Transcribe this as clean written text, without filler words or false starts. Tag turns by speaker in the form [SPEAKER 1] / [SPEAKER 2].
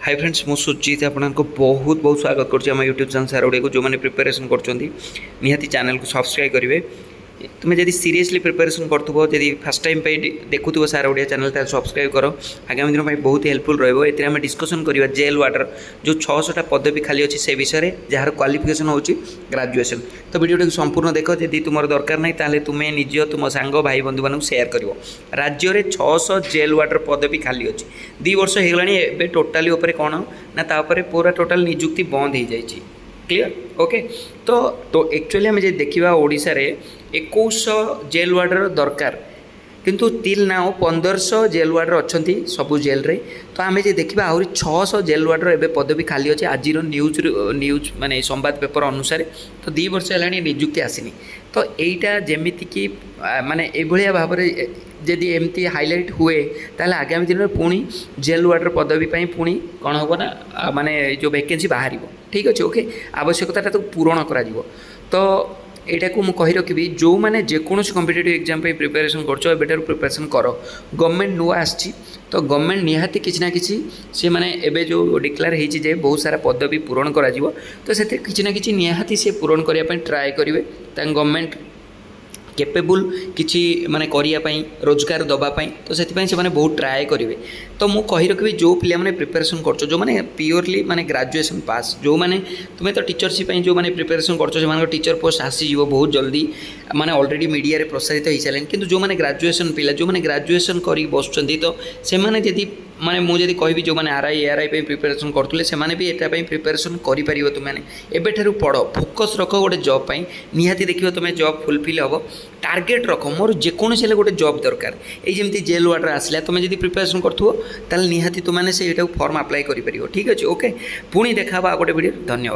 [SPEAKER 1] Hi friends मु सुजीत आपको बहुत बहुत स्वागत करुँच आम यूट्यूब चैनल सार ओडिया को जो मैंने प्रिपेरेसन कर चैनल को सब्सक्राइब करेंगे। तुम्हें जब सीरियसली प्रिपेरेसन करूँ जब फास्ट टाइम देखुव सार ओडिया चैनल ताल सब्सक्राइब कर आगामी दिन में बहुत हेल्पफुल रही डिस्कसन करवा जेल वाटर जो 600टा पदवी खाली अच्छी से विषय जार क्वालिफिकेशन हो ग्रेजुएशन। तो वीडियो संपूर्ण देख जब तुम दरकार ना ताले तुम्हें निज तुम सांग भाई बंधु मानक सेयार कर। राज्य में 600 जेल वाटर पदवी खाली अच्छी 2 वर्ष हो टोटाली उपर कौन ना पूरा टोटाल निजुक्ति बंद हो जाए। Clear okay. तो एक्चुअली आम देखा ओडिशा रे 2100 जेल वार्डर दरकार किंतु तिल नाउ 1500 जेल वार्डर अच्छा सबू जेल रे। तो आम देखा आहरी 600 जेल वार्डर एवं पदवी खाली अच्छे आज न्यूज माने संवाद पेपर अनुसार। तो 2 वर्ष है निजुक्ति आसनी। तो यहीटा जमीती कि माने एभलिया भाव में जदि एमती हाइलाइट हुए ताले आगामी दिन में पुणी जेल वार्डर पदवी पुणी कौन हम ना माने जो वैकेंसी बाहर। ठीक अच्छे ओके आवश्यकता तो पूरण करा। तो यहाँ को मुझे रखी जो मैंने जेकोसी कॉम्पिटिटिव एग्जाम प्रिपेरेसन कर प्रिपेरेसन कर गवर्नमेंट नुआ आसी। तो गवर्नमेंट निहाती किसी ना किसी से माने एबे जो डिक्लेयर होती बहुत सारा पदवी पूरण करा। तो से किसी ना किसी निहाती से पूरण करने ट्राए करेंगे गवर्नमेंट केपेबुल किसी माने करने रोजगार दवापाई। तो से बहुत ट्राए करेंगे। तो मुझे कही रखी जो पिला प्रिपेरेसन कर जो मैंने प्योरली माने ग्रेजुएशन पास जो मैंने तुम्हें तो टीचरशिप जो मैंने प्रिपेरेसन कर टीचर पोस्ट आसीज बहुत जल्दी माने ऑलरेडी मीडिया रे प्रसारित हो सारे। किंतु जो मैंने ग्रेजुएशन पिला जो मैंने ग्रेजुएशन कर बसुँच तो से जदि माने मुझे कहि जो मैंने आरआई प्रिपेरेसन करते से भी एटा प्रिपेरेसन कर तुमने एबेठारु पढ़ फोकस रख गोटे जॉब निहाती देखिए तुम्हें जॉब फुलफिल हम टार्गेट रख मोर जेकोसी गोटे जॉब दरकार ये जेल वाटर आसला तुम्हें जब प्रिपेरेसन कर निहाती तुमने से फॉर्म अप्लाई कर। ठीक अच्छे ओके पुणी देखा गोटे वीडियो धन्यवाद।